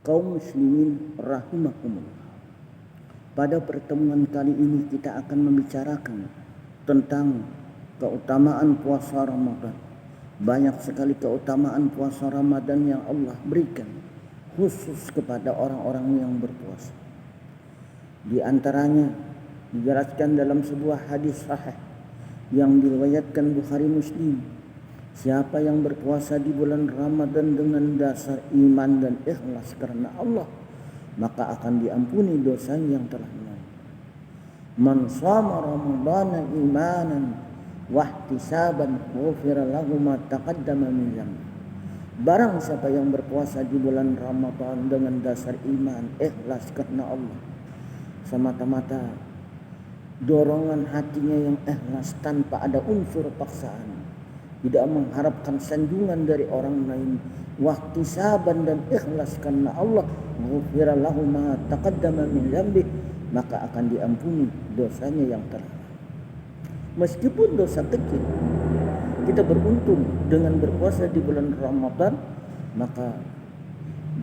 Kaum muslimin rahimakumullah. Pada pertemuan kali ini kita akan membicarakan tentang keutamaan puasa Ramadan. Banyak sekali keutamaan puasa Ramadan yang Allah berikan khusus kepada orang-orang yang berpuasa. Di antaranya dijelaskan dalam sebuah hadis sahih yang diriwayatkan Bukhari Muslim. Siapa yang berpuasa di bulan Ramadan dengan dasar iman dan ikhlas karena Allah, maka akan diampuni dosanya yang telah lalu. Man shama ramadhana imanan wa ihtisaban ghufira lahu ma taqaddama min dhanbi. Barang siapa yang berpuasa di bulan Ramadan dengan dasar iman, ikhlas karena Allah, semata-mata dorongan hatinya yang ikhlas tanpa ada unsur paksaan, tidak mengharapkan sanjungan dari orang lain, wahtisaban dan ikhlas karena Allah, ghufira lahu ma taqaddama min dhanbi, maka akan diampuni dosanya yang telah lalu. Meskipun dosa kecil, kita beruntung dengan berpuasa di bulan Ramadan, maka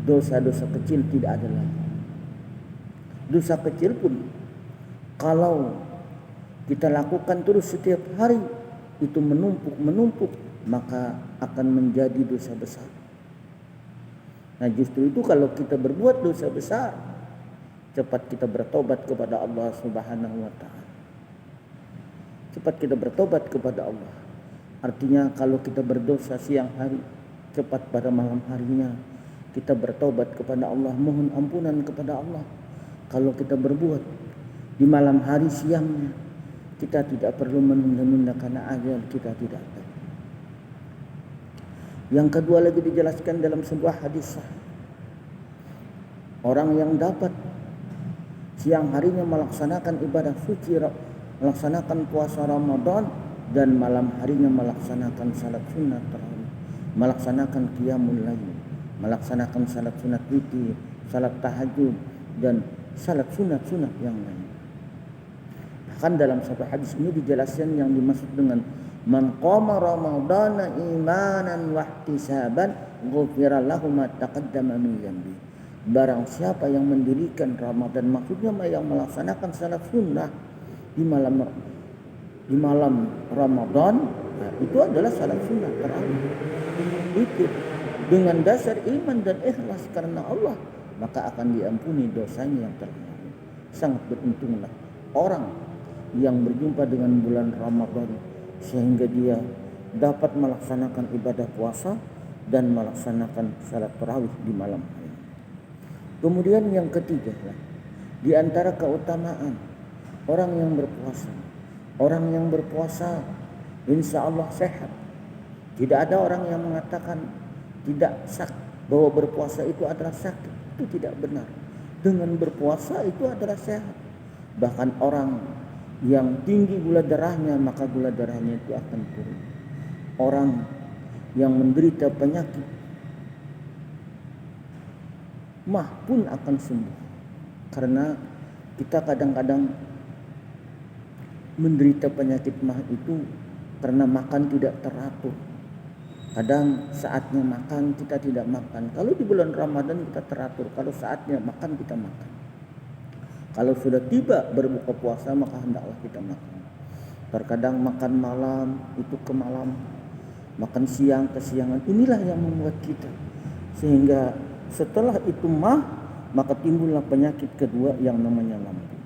dosa-dosa kecil tidak ada lagi. Dosa kecil pun kalau kita lakukan terus setiap hari, itu menumpuk, maka akan menjadi dosa besar. Nah, justru itu kalau kita berbuat dosa besar, cepat kita bertobat kepada Allah Subhanahu wa taala. Cepat kita bertobat kepada Allah. Artinya kalau kita berdosa siang hari, cepat pada malam harinya kita bertobat kepada Allah, mohon ampunan kepada Allah. Kalau kita berbuat di malam hari siangnya, kita tidak perlu menunda-nunda karena ajal kita tidak tahu. Yang kedua lagi dijelaskan dalam sebuah hadis sahih. Orang yang dapat siang harinya melaksanakan ibadah suci, melaksanakan puasa Ramadan, dan malam harinya melaksanakan salat sunat tarawih, melaksanakan qiyamul lail, melaksanakan salat sunat witir, salat tahajud, dan salat sunat-sunat yang lain. Kan dalam satu hadis ini dijelaskan yang dimaksud dengan man qama ramadhana imanan wa ihtisaban ghufira lahu ma taqaddama min dhanbi. Barang siapa yang mendirikan Ramadan, maksudnya yang melaksanakan salat sunnah di malam Ramadan, nah, itu adalah salat sunnah tarawih. Itu dengan dasar iman dan ikhlas karena Allah, maka akan diampuni dosanya yang telah lalu. Sangat beruntunglah orang yang berjumpa dengan bulan Ramadan sehingga dia dapat melaksanakan ibadah puasa dan melaksanakan salat tarawih di malam hari. Kemudian yang ketiga, di antara keutamaan orang yang berpuasa, orang yang berpuasa insya Allah sehat. Tidak ada orang yang mengatakan tidak sakit, bahwa berpuasa itu adalah sakit. Itu tidak benar. Dengan berpuasa itu adalah sehat. Bahkan orang yang tinggi gula darahnya, maka gula darahnya itu akan turun. Orang yang menderita penyakit mah pun akan sembuh. Karena kita kadang-kadang menderita penyakit mah itu karena makan tidak teratur. Kadang saatnya makan kita tidak makan. Kalau di bulan Ramadan kita teratur, kalau saatnya makan kita makan. Kalau sudah tiba berbuka puasa, maka hendaklah kita makan. Terkadang makan malam itu ke malam, makan siang ke siangan. Inilah yang membuat kita, sehingga setelah itu maka timbullah penyakit kedua yang namanya lambung.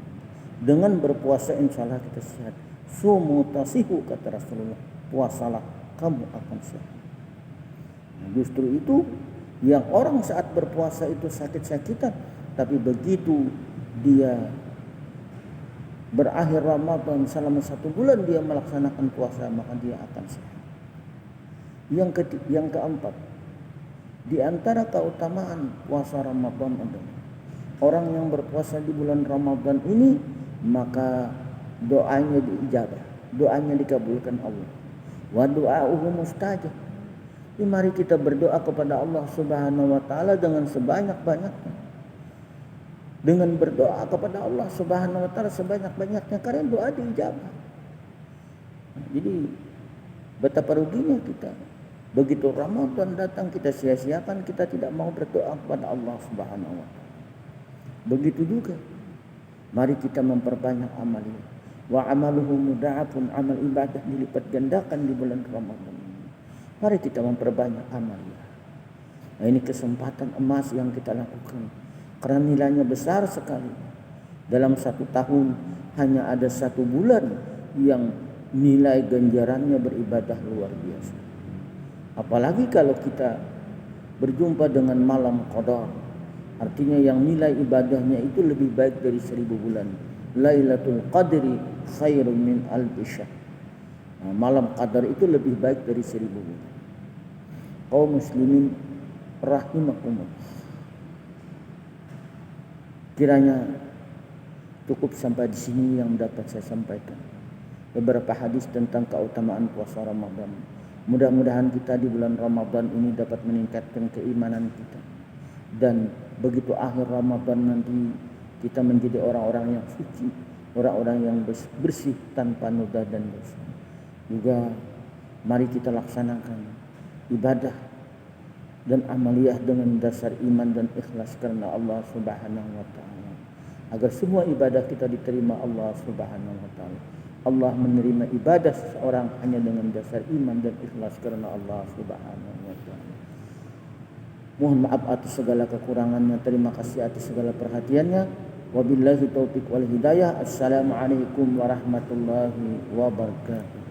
Dengan berpuasa insya Allah kita sehat. Sumu tasihu, kata Rasulullah, puasalah kamu akan sehat. Nah, justru itu yang orang saat berpuasa itu sakit-sakitan, tapi begitu dia berakhir Ramadan selama 1 bulan dia melaksanakan puasa, maka dia akan sehat. Yang keempat, di antara keutamaan puasa Ramadan adalah orang yang berpuasa di bulan Ramadan ini, maka doanya diijabah, doanya dikabulkan Allah. Wa du'a'uhu mustajab. Mari kita berdoa kepada Allah Subhanahu wa taala dengan sebanyak-banyaknya. Dengan berdoa kepada Allah Subhanahu wa taala sebanyak-banyaknya, karena doa diijabah. Jadi betapa ruginya kita Begitu Ramadan datang kita sia-siakan, kita tidak mau berdoa kepada Allah Subhanahu wa taala. Begitu juga mari kita memperbanyak amaliyah. Wa amaluhu mudha'afun, amal ibadah dilipat gandakan di bulan Ramadan. Mari kita memperbanyak amaliyah. Nah, ini kesempatan emas yang kita lakukan karena nilainya besar sekali. Dalam satu tahun hanya ada 1 bulan yang nilai ganjarannya beribadah luar biasa. Apalagi kalau kita berjumpa dengan malam qadar, artinya yang nilai ibadahnya itu lebih baik dari 1000 bulan. Lailatul Qadri khairun min alfi syahr. Nah, malam qadar itu lebih baik dari 1000 bulan. Kaum muslimin rahimakumullah. Kiranya cukup sampai di sini yang dapat saya sampaikan. Beberapa hadis tentang keutamaan puasa Ramadan. Mudah-mudahan kita di bulan Ramadan ini dapat meningkatkan keimanan kita. Dan begitu akhir Ramadan nanti kita menjadi orang-orang yang suci, orang-orang yang bersih tanpa noda dan dosa. Juga mari kita laksanakan ibadah dan amaliyah dengan dasar iman dan ikhlas karena Allah Subhanahu wa taala. Agar semua ibadah kita diterima Allah Subhanahu wa taala. Allah menerima ibadah seseorang hanya dengan dasar iman dan ikhlas karena Allah Subhanahu wa taala. Mohon maaf atas segala kekurangannya, terima kasih atas segala perhatiannya. Wabillahi taufiq wal hidayah. Assalamualaikum warahmatullahi wabarakatuh.